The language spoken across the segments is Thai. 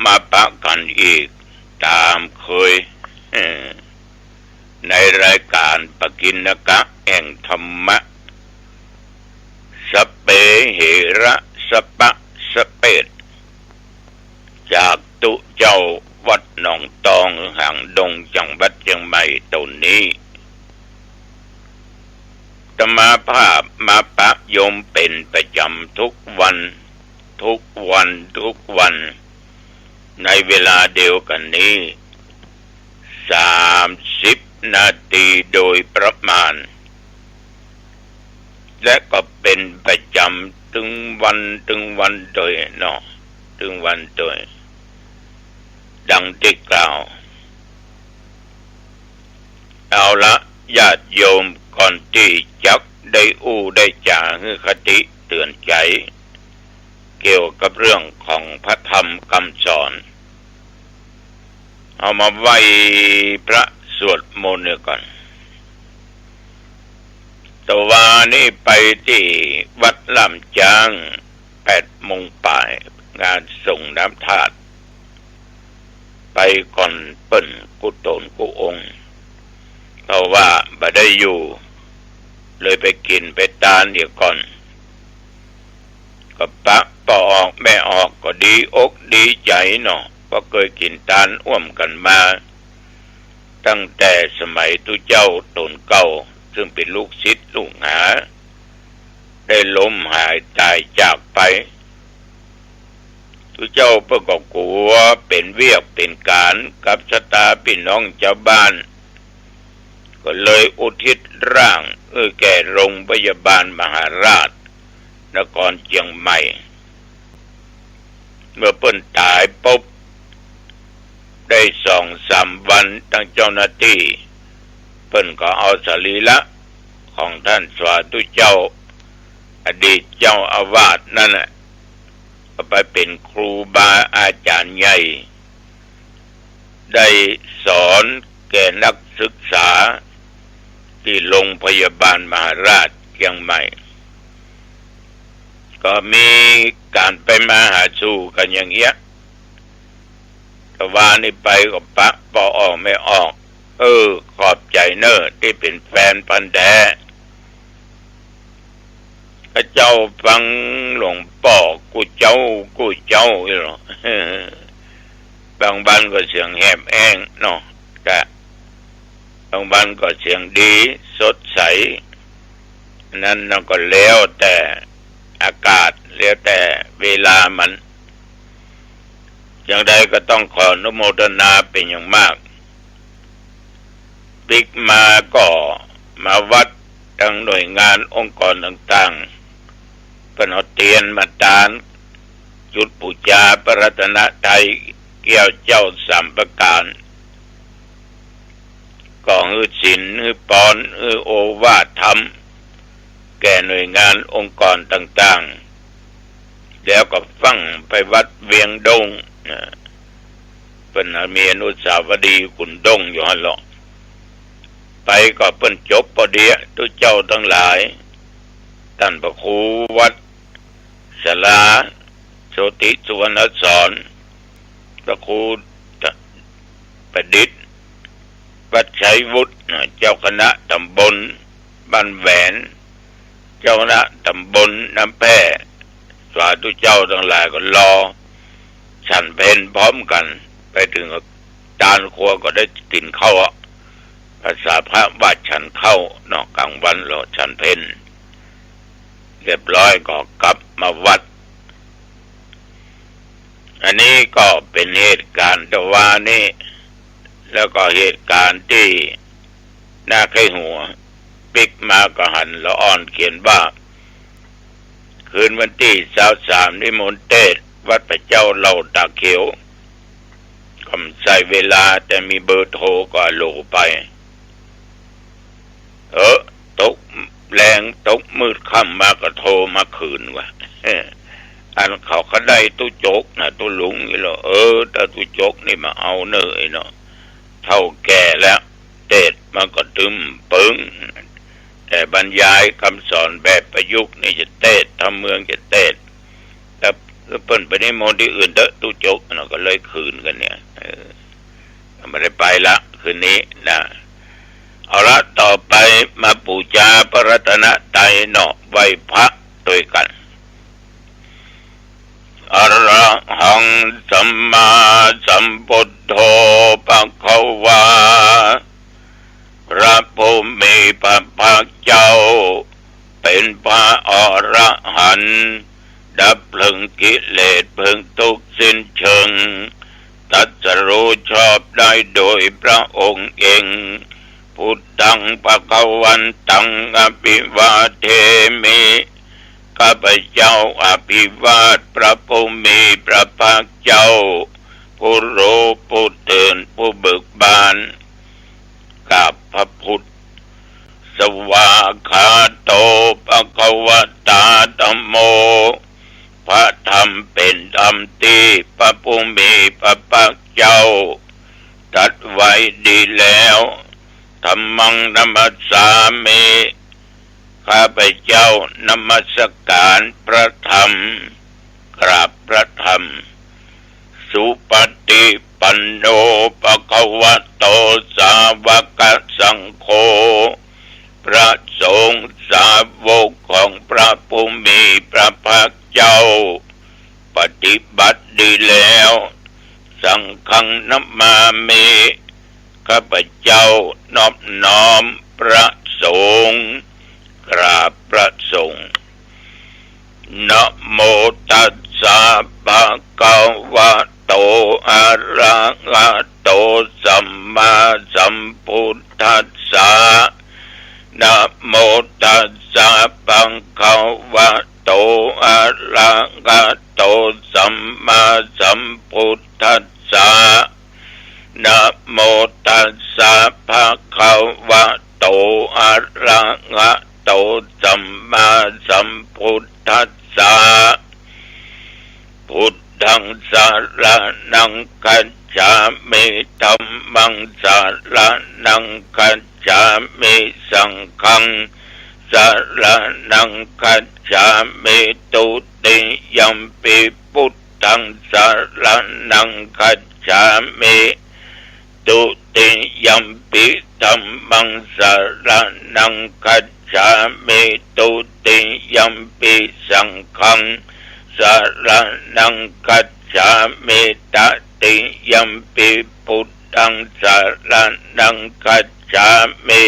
มาปะกันอีกตามเคยในรายการปกิณกะแห่งธรรมะสเปเหระสปะสเปดจากตุเจ้าวัดหนองตองห่างดงจังหวัดเชียงใหม่ตนนี้ตมาภาพมาปะโยมเป็นประจำทุกวันในเวลาเดียวกันนี้30 นาทีโดยประมาณและก็เป็นประจำถึงวันโดยเนาะถึงวันโดยดังที่กล่าวเอาละญาติโยมก่อนที่จักได้ได้จ่าคือคติเตือนใจเกี่ยวกับเรื่องของพระธรรมคำสอนเอามาไหว้พระสวดมนต์ก่อนตะวันนี้ไปที่วัดลำจาง8 โมงป่ายงานส่งน้ำธาตุไปก่อนเปิ้นกุตนกุองค์เพราะว่าบ่ได้อยู่เลยไปกินไปตานเดี๋ยวก่อนก็ปะปออกแม่ออกก็ดีอกดีใจเนาะเพราะเคยกินตานอ้วมกันมาตั้งแต่สมัยตุเจ้าตนเก่าซึ่งเป็นลูกศิษย์ลูกหาได้ล้มหายตายจากไปตุเจ้าเพื่อก็กลัวเป็นเวียกเป็นการกับชะตาพี่น้องชาวบ้านก็เลยอุทิศร่างแก่โรงพยาบาลมหาราชนครเชียงใหม่เมื่อเปิ้นตายปุ๊บได้2-3 วันตั้งเจ้าหน้าที่เปิ้นก็เอาสรีระของท่านสาธุเจ้าอดีตเจ้าอาวาสนั่นน่ะก็ไปเป็นครูบาอาจารย์ใหญ่ได้สอนแก่นักศึกษาที่โรงพยาบาลมหาราชเชียงใหม่ก็มีการไปมาหาสู่กันอย่างเงี้ยแต่ว่านี่ไปก็ปะปอออกไม่ออกขอบใจเนอะที่เป็นแฟนพันธุ์แท้ข้าเจ้าฟังหลวงป่อกูเจ้าหรอบางบ้านก็เสียงแหบแห้งเนาะแต่บางบ้านก็เสียงดีสดใสนั้นเราก็แล้วแต่อากาศแล้วแต่เวลามันอย่างใดก็ต้องขออนุโมทนาเป็นอย่างมากบิ๊กมาก็มาวัดทั้งหน่วยงานองค์กรต่างๆเป็นเอาเตียนมาตานจุดปูชาพระรัตนตรัยเกี่ยวเจ้า3 ประการก็ศีลปอนโอวาทธรรมแก่หน่วยงานองค์กรต่างๆแล้วก็ฟังไปวัดเวียงดงเป็นมีอนุสาวรีย์ขุนดงอยู่หั่นล่ะไปก็เปิ้นจบพอดีทุกเจ้าทั้งหลายท่านพระครูวัดศาลาโชติสุวรรณสอนพระครูประดิษฐ์วัดชัยวุฒิเจ้าคณะตำบลบ้านแหวนเจ้าคณะตำบลน้ำแพร่สาธุเจ้าทั้งหลายก็รอฉันเพลพร้อมกันไปถึงจานครัวก็ได้กินข้าวภาษาพระว่าฉันเข้านอกกลางวันรอฉันเพลเรียบร้อยก็กลับมาวัดอันนี้ก็เป็นเหตุการณ์ตะวันนี้แล้วก็เหตุการณ์ที่น่าไข้หัวปิกมาก็หันละอ่อนเขียนว่าคืนวันที่23นิมนต์เทศวัดพระเจ้าเหล่าตาเขียวคำใส่เวลาแต่มีเบอร์โทรก็โหลไปตกแรงตกมืดค่ำมาก็โทรมาคืนว่ะอันเขาได้ตู้โจกนะตู้หลุงนี่เหรอแต่ตู้โจกนี่มาเอาเนยเนาะเท่าแก่แล้วเทศมันก็ตึมปึ้งแต่บรรยายคำสอนแบบประยุกต์นี่จะเทศทำเมืองจะเทศแต่ ก็เปิ้นไปนิมนต์ที่อื่นเด้อตู้จกก็เลยคืนกันเนี่ยไม่ได้ไปละคืนนี้นะเอาละต่อไปมาบูชาพระรัตนตรัยเนาะไหว้พระด้วยกันอะระหังสัมมาสัมพุทโธภควาพระผู้มีพระภาคเจ้าเป็นพระอรหันต์ดับเพลิงกิเลสเพลิงทุกข์สิ้นเชิงตรัสรู้ชอบได้โดยพระองค์เองพุทธังภควันตังอภิวาเทมิข้าพเจ้าอภิวาทพระผู้มีพระภาคเจ้าผู้รู้ผู้ตื่นผู้เบิกบานกับพระพุทธสวากขาโตภควตาธัมโมพระธรรมเป็นธรรมที่พระผู้มีพระภาคเจ้าตรัสไว้ดีแล้วธัมมังนัมสสามิข้าพเจ้านมัสการพระธรรมกราบพระธรรมสุปฏิปันโนภควโตสาวกสังโฆพระสงฆ์สาวกของพระผู้มีพระภาคเจ้าปฏิบัติดีแล้วสังฆังนัมมามิข้าพเจ้านอบน้อมพระสงฆ์กราบพระสงฆ์นะโมตัสสะภะคะวะโตอะระหะโตสัมมาสัมพุทธัสสะนะโมตัสสะภะคะวะโตอะระหะโตสัมมาสัมพุทธัสสะนะโมตัสสะภะคะวะโตอะระหะโตสัมมาสัมพุทธัสสะพุทธังสรณังคัจฉามิธัมมังสรณังคัจฉามิสังฆังสรณังคัจฉามิตุติยัมปิพุทธังสรณังคัจฉามิตุติยัมปิธัมมังสรณังคัจฉามิตุติยัมปิสังฆังสรณังคัจฉามิตติยัมปิพุทธังสรณังคัจฉามิ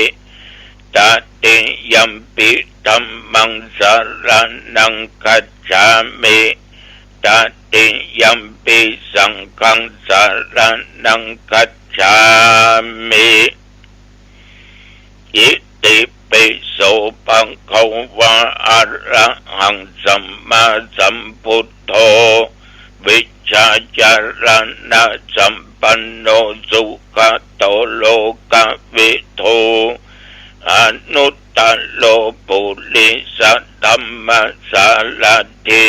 ตติยัมปิธัมมังสรณังคัจฉามิตติยัมปิสังฆังสรณังคัจฉามิอิติปิโสภควะอะระหังสัมมาสัมพุทโธวิชชาจารณะสัมปันโนสุขโตโลกวิทูอนุตตโลปุริสัตธัมมสารถิ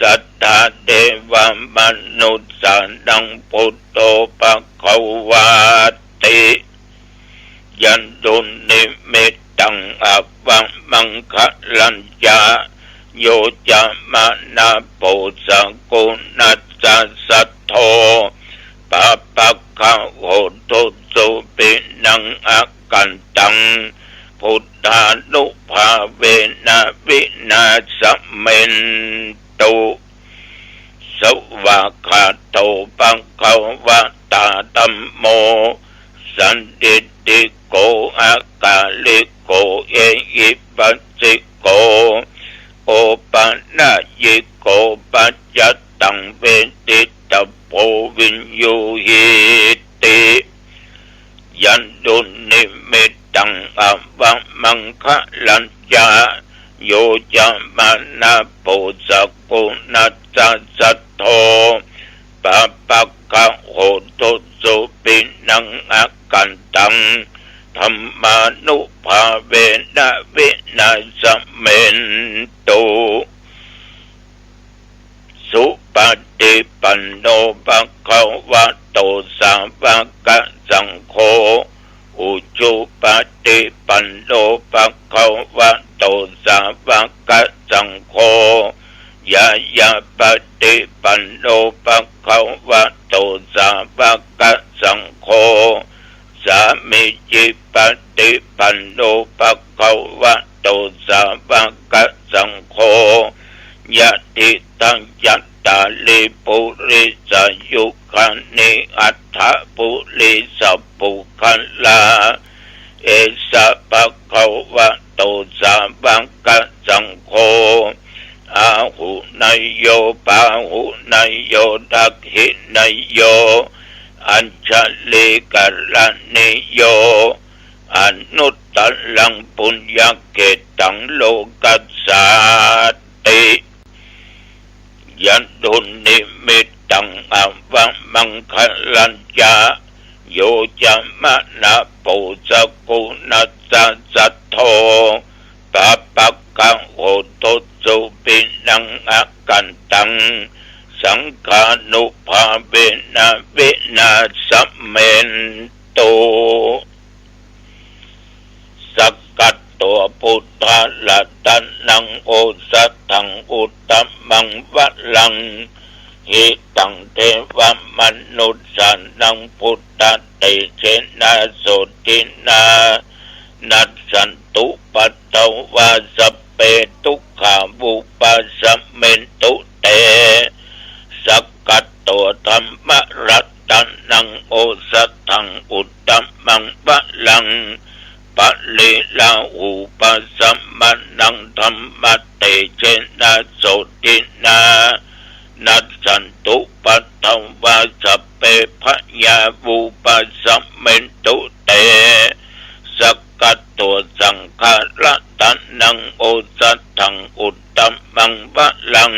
สัทธาเทวมนุษย์สานังพุทโธภควาติยันตุนิมิตตังอวังมังคะลัญญาโยจามนาโปสกุณัสสัทโธปะปะคะโหตุสุปินังอากันตังพุทธานุภาเวนะวินาศเมนตุสวากขาโตปังเขาวะตาธัมโมสันติติโกอากาลิโกเอหิปัสสิโกโอปัญญิโกปัจจตังเวทิตโพวินยูหิติยันตุนิมิตตังอวังมังคะลัญญาโยจามนาโปสกุณัสสัทโธปะปะคะโหตุสุปินังอากันตังธัมมานุภาเวนะวินาศเมนตุสุปฏิปันโนภควโตสาวกสังโฆอุจุปฏิปันโนภควโตสาวกสังโฆ ยายาปฏิปันโนภะคะวะโตสาวกสังโฆสามิจิปฏิปันโนภะคะวะโตสาวกสังโฆยะติตังยัตตาลิปุริสยุคันนิอัฏฐปุริสปุคัลลาเอสะภะคะวะโตสาวกสังโฆอาหุนายโยปาหุนายโยดักหินายโยอัญชลิกะระนิโยอนุตตลังปุญญเกตังโลกัสสาติยันตุนิมิตตังอวะมังคลัญจาโยจะมะนะปุสกุณัสสะโทปะปะกังโหตุสุปินังอกันตังสังฆานุภาเวนะวินาสัมเมนโตสักกัตตัวพุทธะละตันนังโอสัตถังอุตตมังวัลังหิตังเทวมนุษย์สันนังพุทธะเตเชนะโสตินานัสสันตุปัตตวาสเปทุกขาบุปัสสเมนตุเตสักกัตตัวธรรมรัตตันนังโอสัตถังอุตตมังวัลังปะลิลาหูปัสสมนังธรรมเตเชนะโสตินานัสสันตุปัตตวาสเปพยาบุปัสสเมนตุเตสักกัตตัวสังฆารัตนังโอสัตถังอุตตมังวะลัง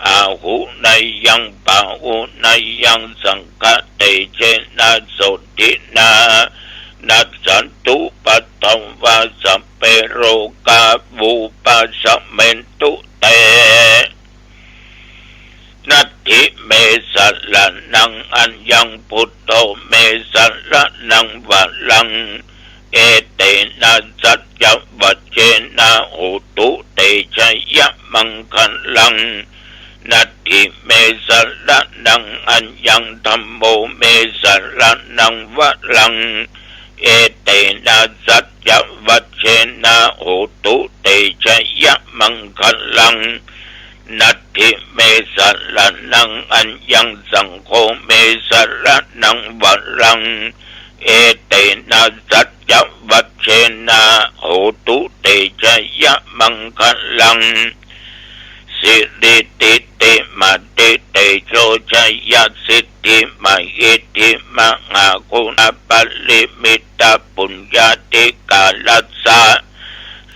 อาหุนายยังปาหุนายยังสังฆเตเชนะโสตินานัสสันตุปัตตวาสเปโรกาบุปัสสเมนตุเตนัตถิเมสัลลนังอัญญังพุทโธเมสัลลนังวะลังเอเตนะสัจจวัจเจนะโหตุเตชะยะมังคัลลังนัตถิเมสัลลนังอัญญังธัมโมเมสัลลนังวะลังเอเตนะสัจจวัจเจนะโหตุเตชะยะมังคัลลังนัตถิเมสัลลนังอัญญังสังโฆเมสัลลนังวะลังเอเตนะสัจจวัจเจนะโหตุเตชะยะมังคัลลังสิริติติมาติเตโชชยสิทธิมาอิติมหาคุณปัลลิมิตาปุญญาติกาลัสสะ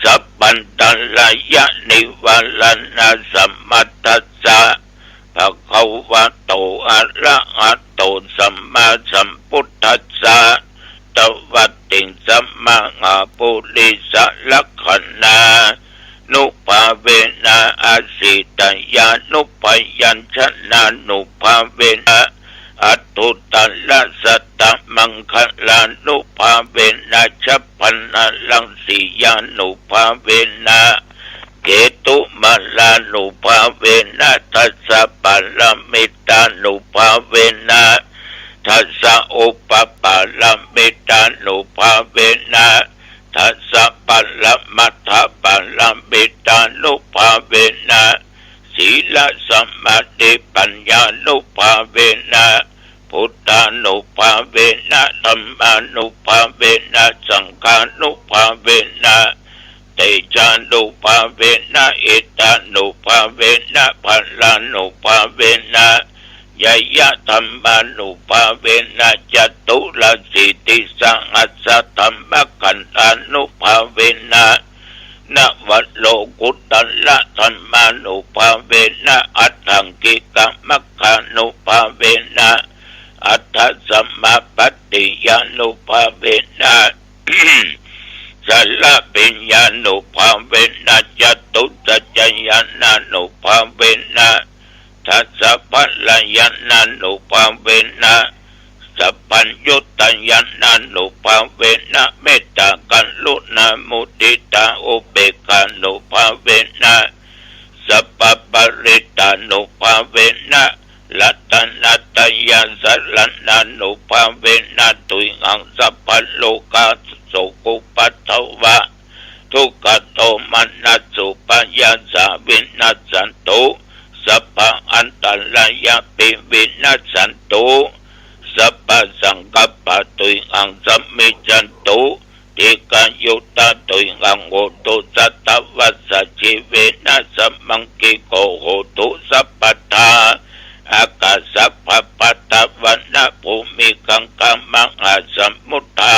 สัพพันตัลลยะนิวัลนะสัมมัตตัสสะภะคะวะโตอะระหะโตสัมมาสัมพุทธัสสะตวัตติงสัมมาปุริสลักขณานุภาเวนะอาสิตยานุปยัญชนะนุภาเวนะอัตตุตัลละสัตตมังคลานุภาเวนะชัพพันลังสียานุภาเวนะเกตุมาลานุภาเวนะทัสสะปัลลมิตานุภาเวนะทัสสะอุปปาลมิตานุภาเวนะทัสสะปัลลมัทธปัลลมิตานุภาเวนะศีลสัมมาทิปัญญานุภาเวนะพุทธานุภาเวนะธัมมานุภาเวนะสังฆานุภาเวนะเตจานุภาเวนะอิตานุภาเวนะพัลลานุภาเวนะยยะธัมมานุภาเวนะจตุรสิทธิสังอัสสะธัมมขันธานุภาเวนะนวัตโลกุตตละธัมมานุภาเวนะอัตถังกิกะมัคคานุภาเวนะอัตถสัมมาปัตติยานุภาเวนะสัลลปิญญานุภาเวนะจตุสัจจญาณานุภาเวนะทัสสะปัลลญาณานุภาเวนะสัพพัญญุตญาณานุภาเวนะเมตตากัลลุณามุติตาอุเบกขานุภาเวนะส สัพพปริตานุภาเวนะลัตตนัตตยาสัลลนานุภาเวนะตุยังสัพพโลกาสุกุปัตถวะทุกขโทมันนัสสุปยาสาวินัสสันตุสัพพอันตรายาปิวินัสสันตุสัพพสังกัปปะตุยังสัมมิจันตุติกายุตตะตุยังโหตุสัตตวัสสะชีเวนะสัมมังกิโกโหตุสัพพทาอากาสัพพปัตตวันนะภูมิกังกัมมังอาสัมมุทธา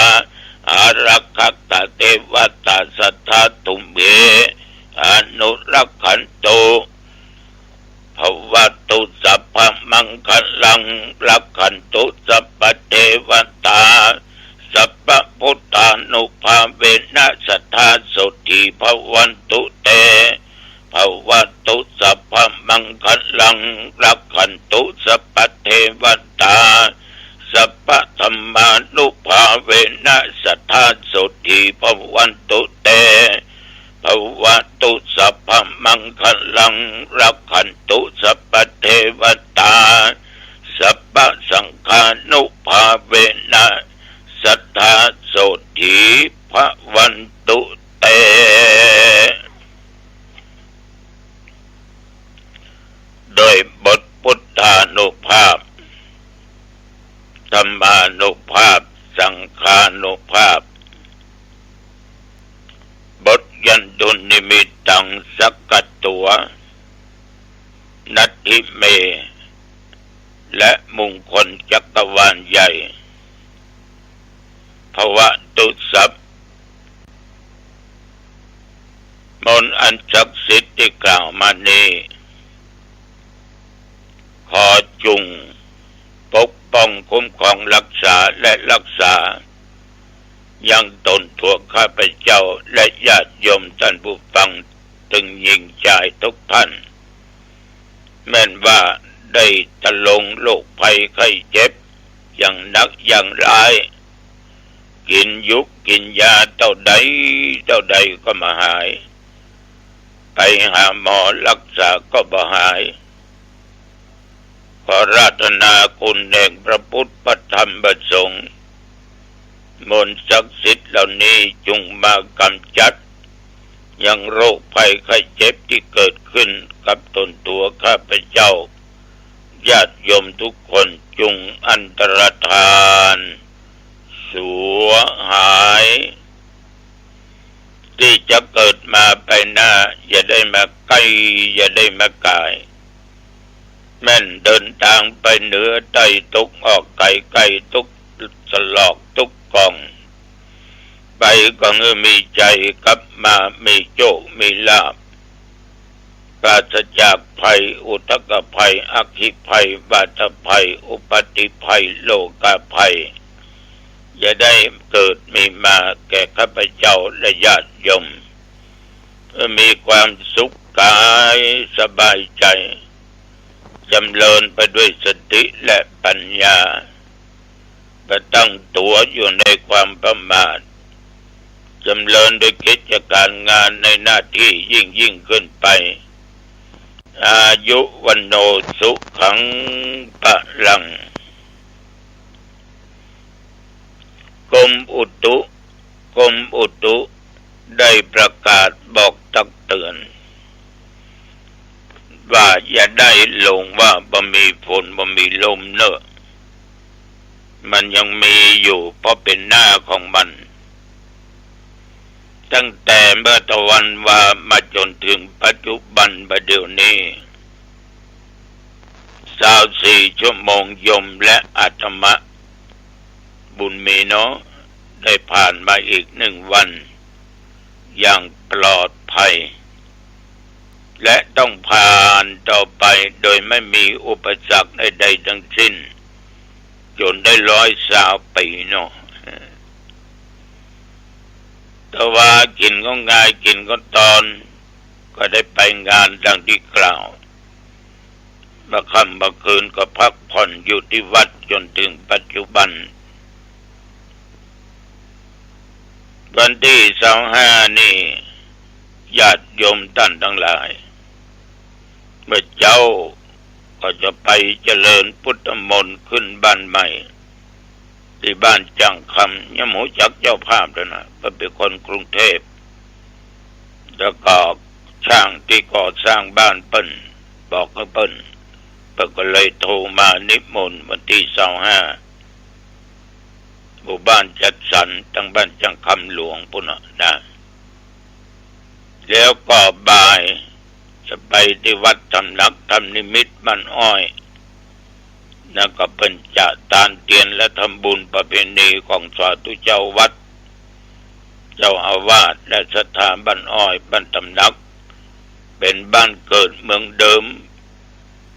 อารักขตเทวตาสัทธาตุเมอนุรักขันโตภวตุสัพพมังคลังรักขันตุสัพพเทวตาสัพพพุทธานุภาเวนะสัทธาสุติภวันตุเตภวตุสัพพมังคลังรักขันตุสัพพเทวตาสัพพธรรมานุภาเวนะสัทธาสุติภวันตุเตภวตุสัพพมังคลังรักขันตุสัพพเทวตาสัพพสังฆานุภาเวนะสัทธาสุติภวันตุเตโดยบทพุทธานุภาพธรรมานุภาพสังฆานุภาพบทยันตุนิมิตตังสักกัตตัวนัตถิเมและมงคลจักรวาลใหญ่ภวตุสัพมนต์อันศักดิ์สิทธิ์ที่กล่าวมานี้ขอจุงปกป้องคุ้มครองรักษาและรักษายังตนทั่วข้าพเจ้าและญาติโยมท่านผู้ฟังตึงยิ่งใจทุกท่านแม้นว่าได้ตะลงโรคภัยไข้เจ็บอย่างหนักอย่างร้ายกินยุกกินยาเท่าใดก็มาหายไปหาหมอรักษาก็บ่หายขอราธนาคุณแห่งพระพุทธพระธรรมพระสงฆ์มนต์ศักดิ์สิทธิ์เหล่านี้จงมากำจัดยังโรคภัยไข้เจ็บที่เกิดขึ้นกับตนตัวข้าพเจ้าญาติโยมทุกคนจงอันตรธานสัวหายที่จะเกิดมาไปหน้าอย่าได้มาใกล้อย่าได้มาไกลแม่นเดินทางไปเหนือใต้ทุกออกไกลทุกสลอกทุกกองไปก็มีใจกลับมามีโชคมีลาภปราศจากภัยอุทกภัยอคิภัยบาตภัยอุปัติภัยโลกภัยอย่าได้เกิดมีมาแก่ข้าพเจ้าและญาติโยมมีความสุขกายสบายใจจำเริญไปด้วยสติและปัญญาประตั้งตัวอยู่ในความประมาทจำเริญด้วยกิจการงานในหน้าที่ยิ่งขึ้นไปอายุวันโนสุขังปะลังกรมอุตุได้ประกาศบอกตักเตือนว่าอย่าได้ลงว่าบ่มีฝนบ่มีลมเนอะมันยังมีอยู่เพราะเป็นหน้าของมันตั้งแต่เมื่อตะวันว่ามาจนถึงปัจจุบันประเดี๋ยวนี้24 ชั่วโมงยมและอาตมะบุญมีเนาะได้ผ่านมาอีก1 วันอย่างปลอดภัยและต้องผ่านต่อไปโดยไม่มีอุปสรรคใดๆทั้งสิ้นจนได้120 ปีเนาะแต่ว่ากินก็ง่ายกินก็ตอนก็ได้ไปงานดังที่กล่าวมาค่ำมาคืนก็พักผ่อนอยู่ที่วัดจนถึงปัจจุบันวันที่25นี่ญาติโยมท่านทั้งหลาย เมื่อเจ้าก็จะไปเจริญพุทธมนต์ขึ้นบ้านใหม่ที่บ้านจังคำยะหมูจักเจ้าภาพด้วยนะก็เป็นคนกรุงเทพแล้วก็ช่างที่ก่อสร้างบ้านเปิ้นบอกให้เปิ้นก็เลยโทรมานิมนต์วันที่25หมู่บ้านจัดสรรตั้งบ้านจังคำหลวงพุ่นนะแล้วก็บ่ายจะไปที่วัดตำนักธรรมนิมิตรบ้านอ้อยนั่นก็เป็นจะตานเตียนและทำบุญประเพณีของสาธุเจ้าวัดเจ้าอาวาสและสถานบ้านอ้อยบ้านตำนักเป็นบ้านเกิดเมืองเดิม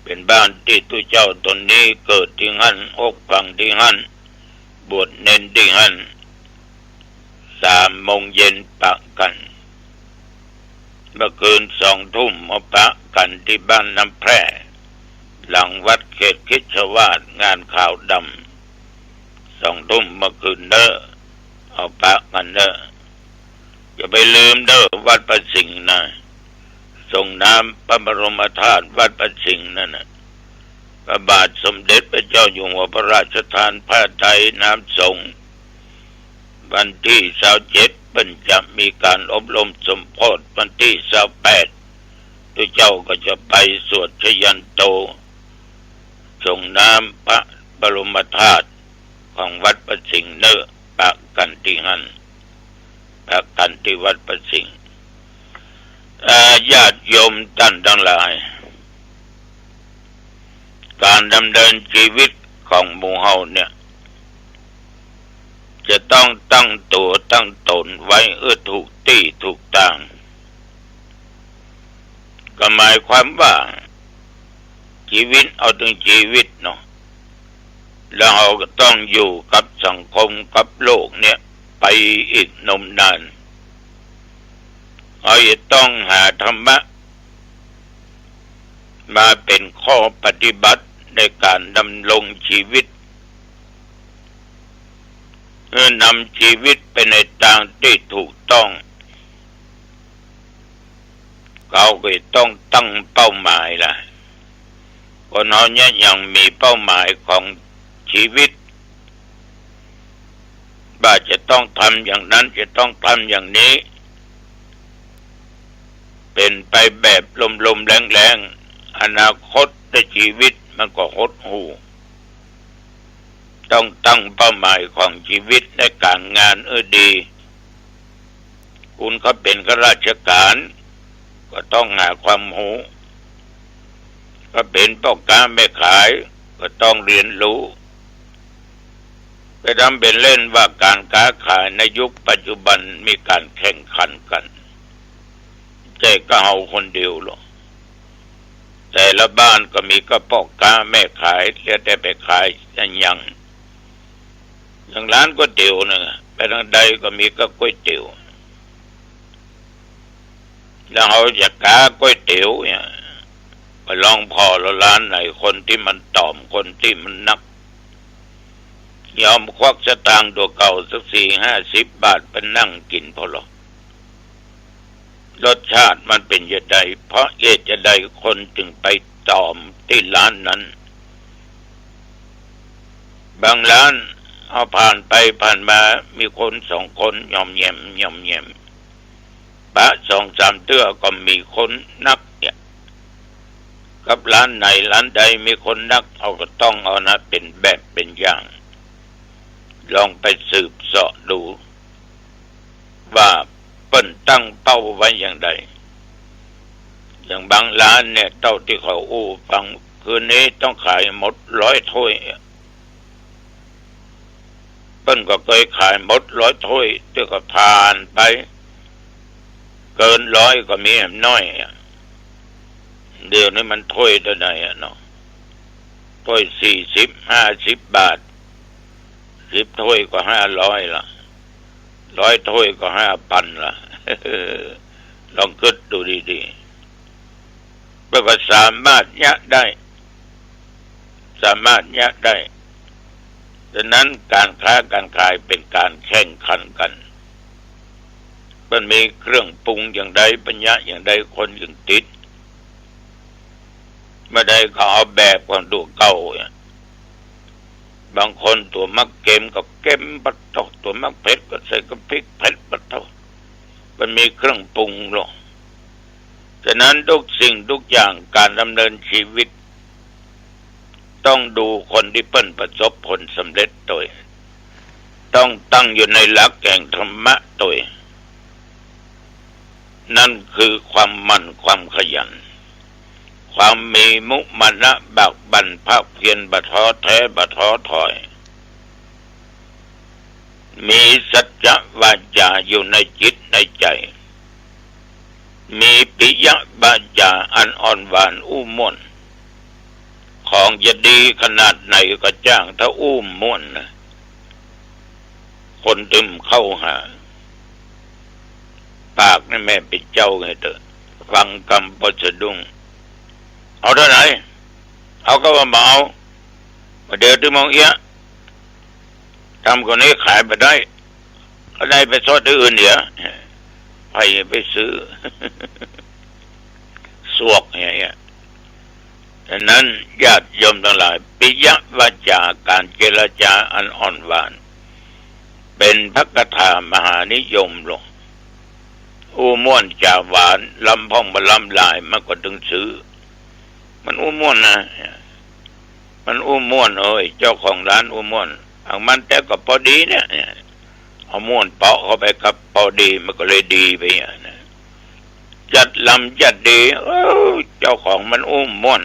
เป็นบ้านที่ตุเจ้าตนนี้เกิดที่หั่นอกฝังที่หั่นบวชเน้นที่หั่น3 โมงเย็นปะกันเมื่อคืน2 ทุ่มมาปะกันที่บ้านน้ำแพร่หลังวัดเขตคิชวาสงานข่าวดำ2 ทุ่มเมื่อคืนเด้อเอาปะกันเด้ออย่าไปลืมเด้อวัดประสิงห์นะส่งน้ำพระบรมธาตุวัดประสิงห์นั่นน่ะพระบาทสมเด็จพระเจ้าอยู่หัวพระราชทานผ้าไตรน้ำส่งวันที่27เป็นจะมีการอบรมสมโภชวันที่28ตัวเจ้าก็จะไปสวดชยันโตส่งน้ำพระบรมธาตุของวัดประสิงห์เนอปะกันที่หั่นปะกันที่วัดประสิงห์ญาติโยมท่านทั้งหลายการดำเนินชีวิตของหมู่เฮาเนี่ยจะต้องตั้งตัวตั้งตนไว้ถูกที่ถูกทางก็หมายความว่าชีวิตเอาถึงชีวิตเนาะแล้วเราก็ต้องอยู่กับสังคมกับโลกเนี่ยไปอีกนมนานเราจะต้องหาธรรมะมาเป็นข้อปฏิบัติในการดำรงชีวิตนำชีวิตไปในทางที่ถูกต้องเราก็ต้องตั้งเป้าหมายล่ะคนเราเนี่ยยังมีเป้าหมายของชีวิตว่าจะต้องทำอย่างนั้นจะต้องทำอย่างนี้เป็นไปแบบลมๆแรงๆอนาคตในชีวิตมันก็หดหู่ต้องตั้งเป้าหมายของชีวิตในการงานดีคุณเขาเป็นข้าราชการก็ต้องหาความรู้ก็เป็นพ่อค้าแม่ขายก็ต้องเรียนรู้ไปทำเป็นเล่นว่าการค้าขายในยุคปัจจุบันมีการแข่งขันกันใจก็เอาคนเดียวหรอกแต่ละบ้านก็มีก็พ่อค้าแม่ขายแล้วแต่ไปขายอย่างร้านก๋วยเตี๋ยวนะไปทางใดก็มีก็ก๋วยเตี๋ยวแล้วเขาจะค้าก๋วยเตี๋ยวเนี่ยไปลองพอแล้วร้านไหนคนที่มันต่อมคนที่มันนักยอมควักสตางค์ตัวเก่าสัก40-50 บาทไปนั่งกินพอหรอกรสชาติมันเป็นยังไงเพราะจะได้คนจึงไปตอมที่ร้านนั้นบางร้านเอาผ่านไปผ่านมามีคน2 คนยอมแยมปะ2-3 เตื้อก็มีคนนักเนี่ยกับร้านไหนร้านใดมีคนนักเอาก็ต้องเอานะเป็นแบบเป็นอย่างลองไปสืบเสาะดูว่าเปิ้นตั้งเป้าไว้อย่างใดอย่างบางร้านเนี่ยเต้าที่เขาฟังคืนนี้ต้องขายหมด100 ถ้วยเปิ้นก็เคยขายหมด100 ถ้วยแต่ก็ผ่านไปเกิน100ก็มีน้อยเดี๋ยวนี้มันถ้วยเท่าไหร่เนาะถ้วย40-50 บาท10 ถ้วยก็500ละ100 ถ้วยก็5,000ละลองคิดดูดีๆเพื่อก็สามารถยะได้ดังนั้นการค้าการขายเป็นการแข่งขันกันมันมีเครื่องปรุงอย่างใดปัญญาอย่างใดคนอย่างติด ไม่ได้เขาเอาแบบของตัวเก่าเนี่ยบางคนตัวมักเค็มก็เค็มบัดเท่าตัวมักเผ็ดก็ใส่กะพริกเผ็ดบัดเท่ามันมีเครื่องปรุงหรอกฉะนั้นทุกสิ่งทุกอย่างการดำเนินชีวิตต้องดูคนที่เพิ่นประสบผลสำเร็จตัวต้องตั้งอยู่ในหลักแห่งธรรมะตัวนั่นคือความมั่นความขยันความมีมุมานะบักบั่นภาคเพียรบ่ท้อแท้บ่ท้อถอยมีสัจจะวาจาอยู่ในจิตในใจมีปิยวาจาอันอ่อนหวานอุ้มม่วนของจะดีขนาดไหนก็จ้างถ้าอุ้มม่วนนะคนตึมเข้าหาปากนี่แม่เป็นเจ้าไงเถอะฟังคำพอสะดุ้งเอาเท่าไหร่เอาก็ว่ามาเอาเดี๋ยวที่มองเอี้ยทำคนนี้ขายไปได้ก็ได้ไปซอดที่อื่นเดี๋ยวไปซื้อ สวกอย่างเงี้ยฉะนั้นญาติโยมทั้งหลายปิยวาจาการเจรจาอันอ่อนหวานเป็นพระคาถามหานิยมลงอู้ม่วนจ่าหวานลำพองบลำลายมันก็ถึงซื้อมันอู้ม่วนนะมันอู้ม่วนเอ้ยเจ้าของร้านอู้ม่วนเอามันแต่ก็พอดีเนี่ยเอาม่วนเปาะเข้าไปกับพอดีมันก็เลยดีไปอย่างนั้นจัดลำจัดดีเจ้าของมันอู้ม่วน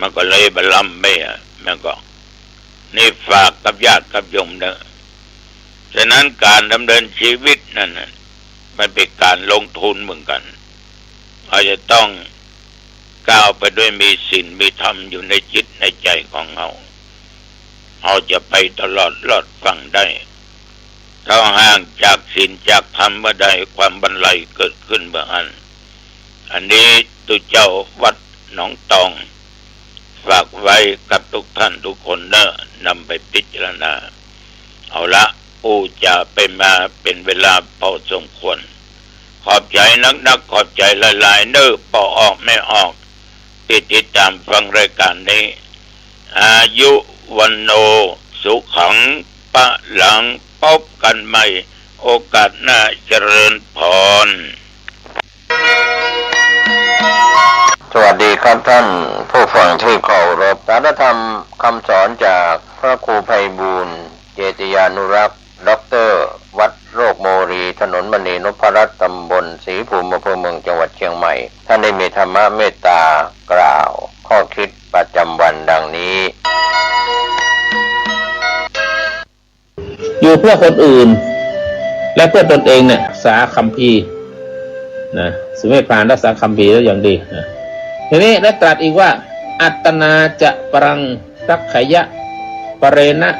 มันก็เลยบลำไปอ่ะมันก็นี่ฝากกับญาติกับโยมเนอะฉะนั้นการดำเนินชีวิตนั่นมันเป็นการลงทุนเหมือนกันเราจะต้องก้าวไปด้วยมีศีลมีธรรมอยู่ในจิตในใจของเราจะไปตลอดรอดฟังได้ถ้าห่างจากศีลจากธรรมเมื่อใดความบรรลัยเกิดขึ้นเมื่ออันนี้ตุเจ้าวัดหนองตองฝากไว้กับทุกท่านทุกคนเนอะนำไปพิจารณาเอาละปูจะไปมาเป็นเวลาพอสมควรขอบใจนักขอบใจหลายๆเนอะพอออกไม่ออกติดตามฟังรายการนี้อายุวันโนสุขังปะหลังพบกันใหม่โอกาสหน้าเจริญพรสวัสดีครับท่านผู้ฟังที่เคารพสารธรรมคำสอนจากพระครูไพบูลย์เจติยานุรักษ์ด็อกเตอร์วัดโรคโมรีถนนมณีนพรัตน์ตำบลศรีภูมิอำเภอเมืองจังหวัดเชียงใหม่ท่านได้มีธรรมะเมตตากล่าวข้อคิดประจำวันดังนี้อยู่เพื่อคนอื่นและเพื่อตนเองเนี่ยรักษาคัมภีร์นะสมัยผ่านรักษาคัมภีร์แล้วอย่างดีนะทีนี้ได้ตรัสอีกว่าอัตตนาจะปรังรักขยะปเรณะ